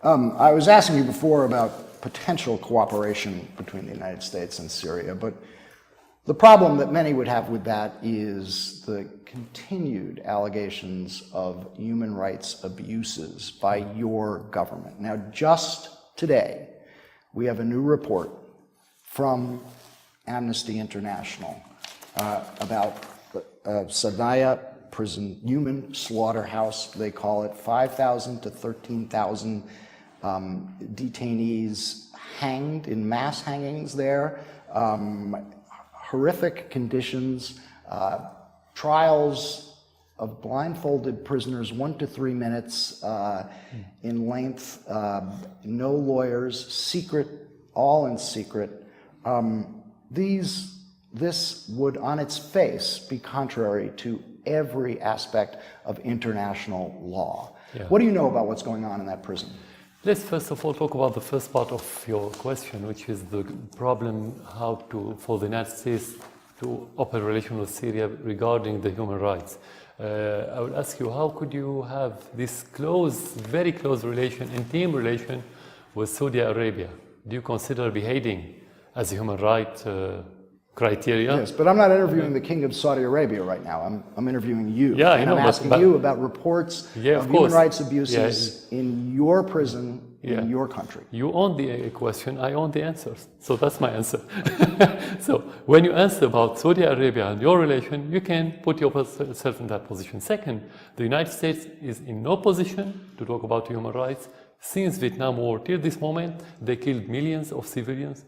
I was asking you before about potential cooperation between the United States and Syria, but the problem that many would have with that is the continued allegations of human rights abuses by your government. Now, just today, we have a new report from Amnesty International about Sadaya prison, human slaughterhouse, they call it, 5,000 to 13,000 detainees hanged in mass hangings there, horrific conditions, trials of blindfolded prisoners, 1 to 3 minutes in length, no lawyers, secret, all in secret. This would, on its face, be contrary to every aspect of international law. Yeah. What do you know about what's going on in that prison? Let's first of all talk about the first part of your question, which is the problem for the United States to open a relation with Syria regarding the human rights. I would ask you, how could you have this close, very close relation, intimate relation with Saudi Arabia? Do you consider beheading as a human right criteria? Yes, but I'm not interviewing the King of Saudi Arabia right now. I'm interviewing you. Yeah, and I know, I'm asking you about reports of human rights abuses in your prison, in your country. You own the question, I own the answers. So that's my answer. So when you answer about Saudi Arabia and your relation, you can put yourself in that position. Second, the United States is in no position to talk about human rights. Since Vietnam War till this moment, they killed millions of civilians.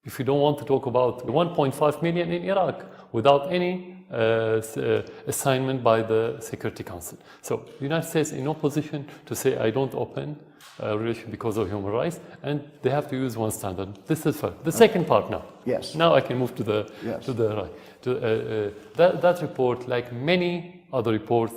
If you don't want to talk about 1.5 million in Iraq without any assignment by the Security Council. So the United States is in no position to say, I don't open a relation because of human rights, and they have to use one standard. This is first. The second part now. Yes. Now I can move to the right. That report, like many other reports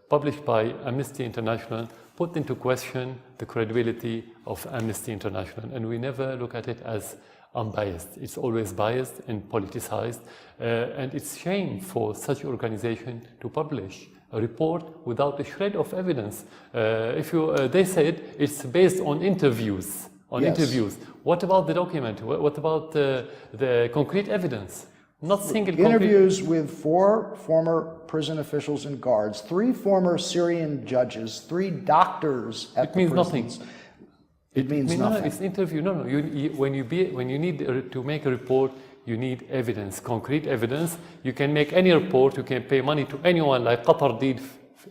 published by Amnesty International, put into question the credibility of Amnesty International, and we never look at it as unbiased. It's always biased and politicized, and it's shame for such organization to publish a report without a shred of evidence. They said it's based on interviews. Interviews. What about the document? What about the concrete evidence? Not single interviews with 4 former prison officials and guards, 3 former Syrian judges, 3 doctors at the prisons. It means nothing. No, it's interview. No. When you need to make a report, you need evidence, concrete evidence. You can make any report. You can pay money to anyone, like Qatar did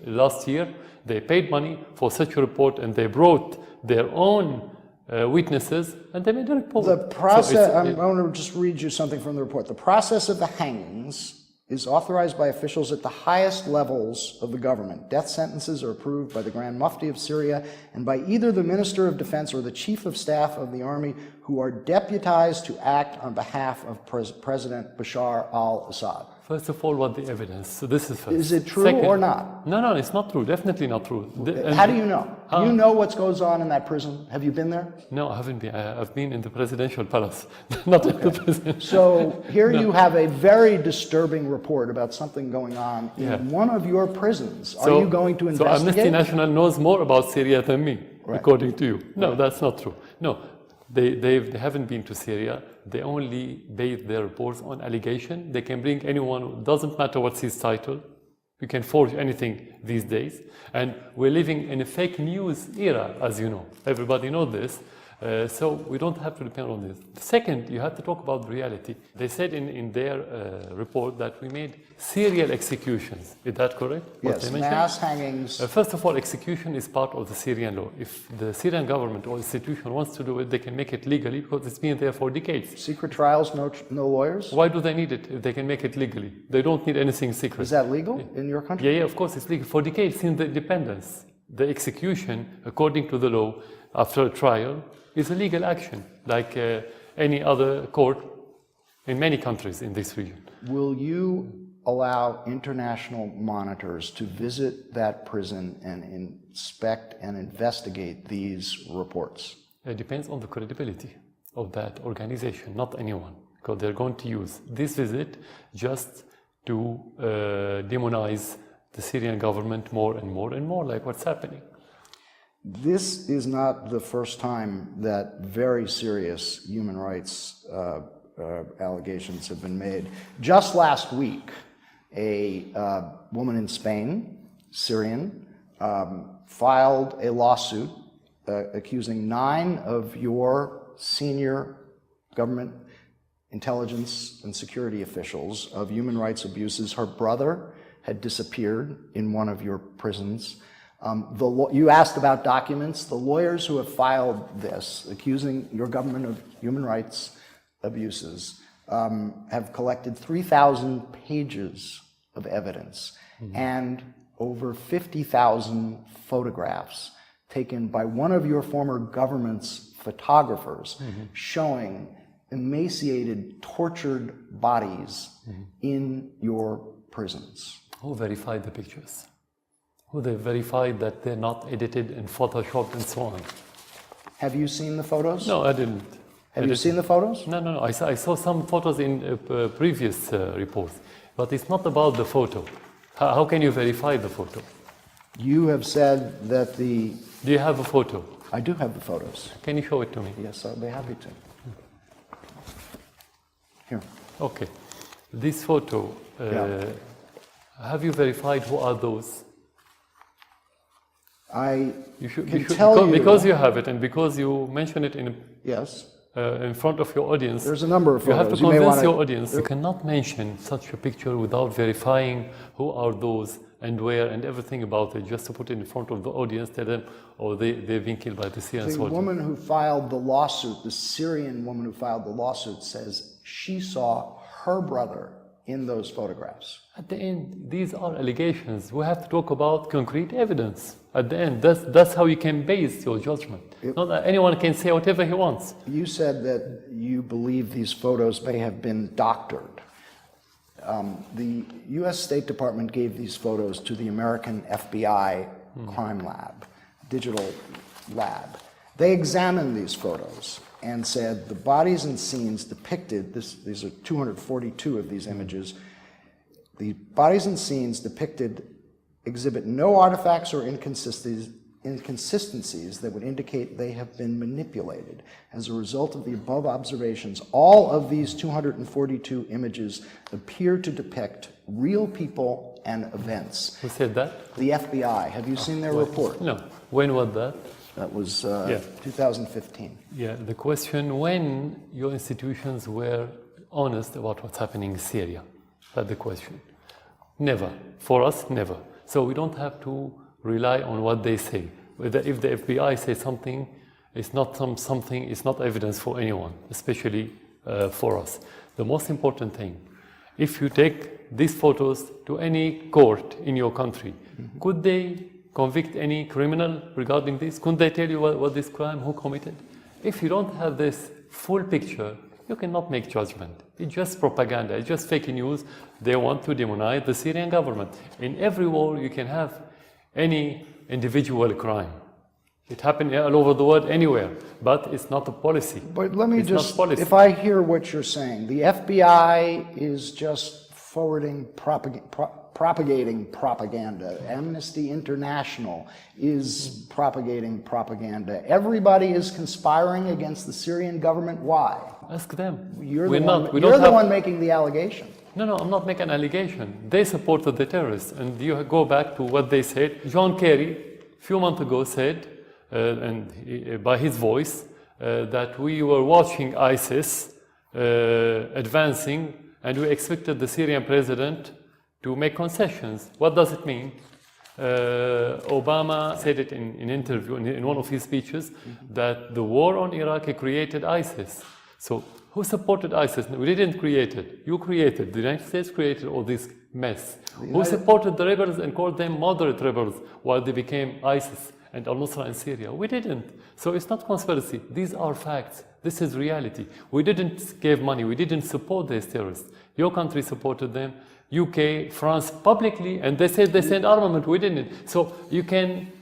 last year. They paid money for such a report, and they brought their own witnesses, and they made a report. The process, I want to just read you something from the report. The process of the hangings is authorized by officials at the highest levels of the government. Death sentences are approved by the Grand Mufti of Syria and by either the Minister of Defense or the Chief of Staff of the Army, who are deputized to act on behalf of President Bashar al-Assad. First of all, what the evidence? So this is first. Is it true or not? No, it's not true. Definitely not true. How do you know? Do you know what goes on in that prison? Have you been there? No, I haven't been. I've been in the presidential palace, not in the prison. So here you have a very disturbing report about something going on in one of your prisons. Are you going to investigate? So Amnesty International knows more about Syria than me, according to you. No, that's not true. No. They haven't been to Syria. They only base their reports on allegation. They can bring anyone, doesn't matter what's his title. You can forge anything these days. And we're living in a fake news era, as you know. Everybody knows this. So we don't have to depend on this. Second, you have to talk about reality. They said in their report that we made serial executions. Is that correct? Yes, mass hangings. First of all, execution is part of the Syrian law. If the Syrian government or institution wants to do it, they can make it legally because it's been there for decades. Secret trials, no lawyers? Why do they need it if they can make it legally? They don't need anything secret. Is that legal in your country? Yeah, of course it's legal. For decades since the independence, the execution, according to the law, after a trial, is a legal action, like any other court in many countries in this region. Will you allow international monitors to visit that prison and inspect and investigate these reports? It depends on the credibility of that organization, not anyone, because they're going to use this visit just to demonize the Syrian government more and more and more, like what's happening. this is not the first time that very serious human rights allegations have been made. Just last week, a woman in Spain, Syrian, filed a lawsuit accusing 9 of your senior government intelligence and security officials of human rights abuses. Her brother had disappeared in one of your prisons. You asked about documents. The lawyers who have filed this, accusing your government of human rights abuses, have collected 3,000 pages of evidence and over 50,000 photographs taken by one of your former government's photographers showing emaciated, tortured bodies in your prisons. Who verified the pictures? Who they verified that they're not edited and photoshopped and so on? Have you seen the photos? No, I didn't. Have you seen the photos? No. I saw some photos in previous reports, but it's not about the photo. How can you verify the photo? You have said that the... Do you have a photo? I do have the photos. Can you show it to me? Yes, I'll be happy to. Here. Okay. This photo, have you verified who are those? Because you have it and because you mention it in front of your audience. There's a number of photos. You have to convince your audience. You cannot mention such a picture without verifying who are those and where and everything about it, just to put it in front of the audience, tell them, oh, they've been killed by the Syrian soldiers. The woman who filed the lawsuit, the Syrian woman who filed the lawsuit, says she saw her brother in those photographs. At the end, these are allegations. We have to talk about concrete evidence. At the end, that's how you can base your judgment. Not that anyone can say whatever he wants. You said that you believe these photos may have been doctored. The U.S. State Department gave these photos to the American FBI crime lab, digital lab. They examined these photos and said the bodies and scenes depicted, these are 242 of these images, the bodies and scenes depicted exhibit no artifacts or inconsistencies that would indicate they have been manipulated. As a result of the above observations, all of these 242 images appear to depict real people and events. Who said that? The FBI. Have you seen their report? No. When was that? That was 2015. Yeah, the question, when your institutions were honest about what's happening in Syria? That's the question. Never. For us, never. So we don't have to rely on what they say. If the FBI says something, it's not something, it's not evidence for anyone, especially for us. The most important thing, if you take these photos to any court in your country, could they convict any criminal regarding this? Couldn't they tell you what this crime, who committed? If you don't have this full picture, you cannot make judgment. It's just propaganda, it's just fake news. They want to demonize the Syrian government. In every war, you can have any individual crime. It happened all over the world, anywhere, but it's not a policy. But let me if I hear what you're saying, the FBI is just forwarding propagating propaganda. Amnesty International is propagating propaganda. Everybody is conspiring against the Syrian government. Why? Ask them. You're the one making the allegation. No, I'm not making an allegation. They supported the terrorists, and you go back to what they said. John Kerry, a few months ago, said, by his voice, that we were watching ISIS advancing, and we expected the Syrian president to make concessions. What does it mean? Obama said it in an interview, in one of his speeches, that the war on Iraq created ISIS. So who supported ISIS? We didn't create it. You created. The United States created all this mess. Who supported the rebels and called them moderate rebels while they became ISIS and al-Nusra in Syria? We didn't. So it's not conspiracy. These are facts. This is reality. We didn't give money. We didn't support these terrorists. Your country supported them. UK, France, publicly, and they said they sent armament. We didn't. So you can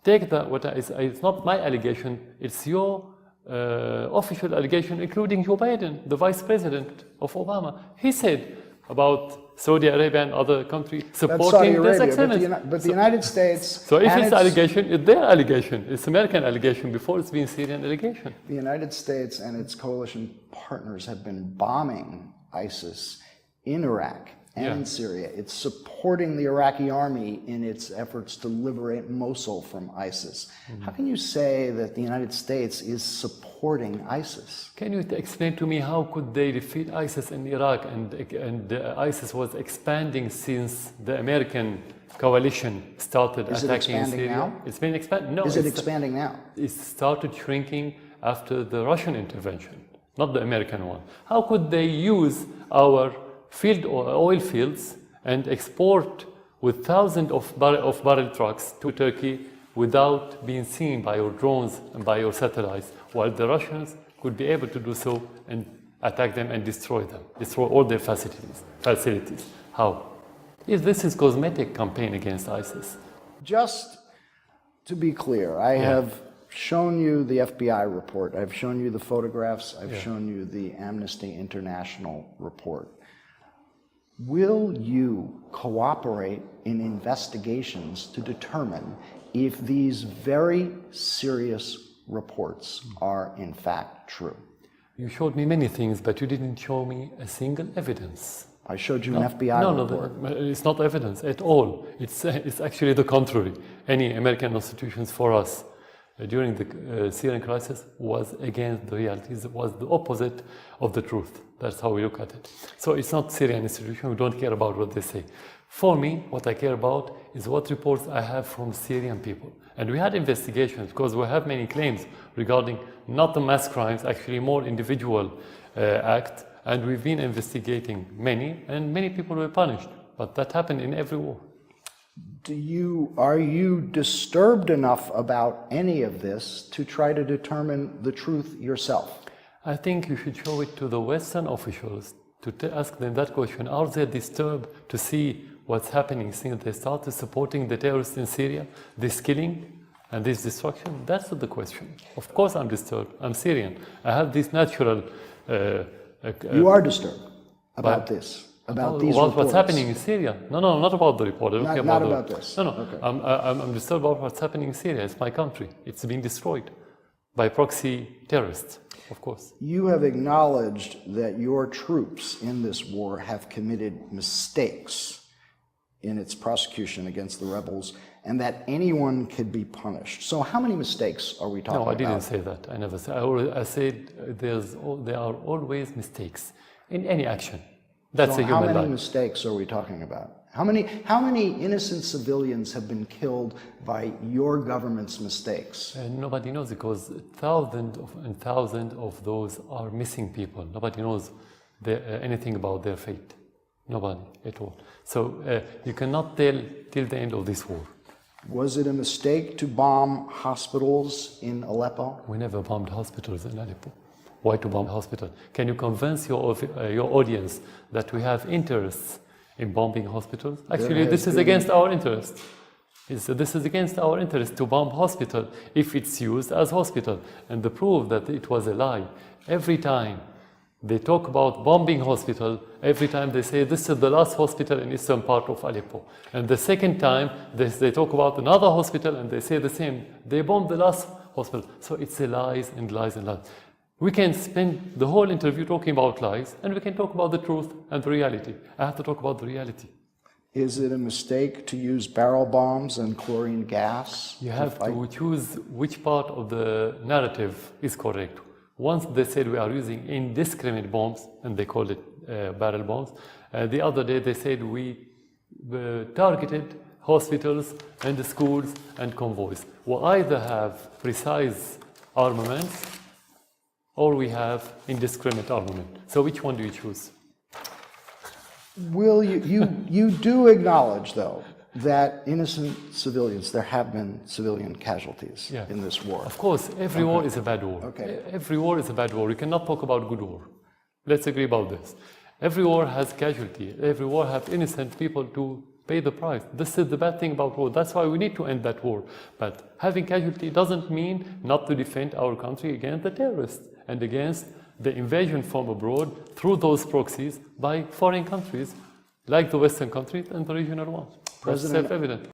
take that. It's not my allegation. It's your official allegation, including Joe Biden, the vice president of Obama. He said, about Saudi Arabia and other countries That's supporting Saudi this Arabia, extremism. but the United States. So if and it's allegation, it's their allegation. It's American allegation before it's been Syrian allegation. The United States and its coalition partners have been bombing ISIS in Iraq and in Syria. It's supporting the Iraqi army in its efforts to liberate Mosul from ISIS. How can you say that the United States is supporting ISIS? Can you explain to me how could they defeat ISIS in Iraq and ISIS was expanding since the American coalition started attacking in Syria? Now? It's been expanding. No, is it expanding now? It started shrinking after the Russian intervention, not the American one. How could they use our oil fields and export with thousands of barrel trucks to Turkey without being seen by your drones and by your satellites, while the Russians could be able to do so and attack them and destroy all their facilities? How? If this is cosmetic campaign against ISIS. Just to be clear, I have shown you the FBI report, I've shown you the photographs, I've shown you the Amnesty International report. Will you cooperate in investigations to determine if these very serious reports are in fact true? You showed me many things, but you didn't show me a single evidence. I showed you an FBI report. No, it's not evidence at all. It's actually the contrary. Any American institutions for us during the Syrian crisis was against the realities, was the opposite of the truth. That's how we look at it. So it's not Syrian institution, we don't care about what they say. For me, what I care about is what reports I have from Syrian people. And we had investigations because we have many claims regarding not the mass crimes, actually more individual acts. And we've been investigating many, and many people were punished. But that happened in every war. Are you disturbed enough about any of this to try to determine the truth yourself? I think you should show it to the Western officials to ask them that question. Are they disturbed to see what's happening since they started supporting the terrorists in Syria, this killing and this destruction? That's the question. Of course I'm disturbed. I'm Syrian. I have this natural... you are disturbed about this? About these reports? What's happening in Syria? No, not about the report. Not about this? No. Okay. I'm disturbed about what's happening in Syria. It's my country. It's been destroyed by proxy terrorists, of course. You have acknowledged that your troops in this war have committed mistakes in its prosecution against the rebels and that anyone could be punished. So how many mistakes are we talking about? No, I didn't say that. I never said. I said there are always mistakes in any action. That's a human life. How many mistakes are we talking about? How many innocent civilians have been killed by your government's mistakes? Nobody knows because thousands of those are missing people. Nobody knows anything about their fate. Nobody at all. So you cannot tell till the end of this war. Was it a mistake to bomb hospitals in Aleppo? We never bombed hospitals in Aleppo. Why to bomb a hospital? Can you convince your audience that we have interests in bombing hospitals? Actually, this is against our interests. This is against our interest to bomb hospital if it's used as hospital. And the proof that it was a lie, every time they talk about bombing hospital, every time they say this is the last hospital in eastern part of Aleppo. And the second time they talk about another hospital and they say the same. They bombed the last hospital. So it's a lies and lies and lies. We can spend the whole interview talking about lies, and we can talk about the truth and the reality. I have to talk about the reality. Is it a mistake to use barrel bombs and chlorine gas? You have to choose which part of the narrative is correct. Once they said we are using indiscriminate bombs, and they called it barrel bombs. The other day they said we targeted hospitals and the schools and convoys. We either have precise armaments or we have indiscriminate armament. So which one do you choose? Will you do acknowledge, though, that innocent civilians, there have been civilian casualties in this war? Of course, every war is a bad war. Okay. Every war is a bad war. You cannot talk about good war. Let's agree about this. Every war has casualty. Every war has innocent people to pay the price. This is the bad thing about war. That's why we need to end that war. But having casualty doesn't mean not to defend our country against the terrorists and against the invasion from abroad through those proxies by foreign countries like the Western countries and the regional ones. That's President- self-evident.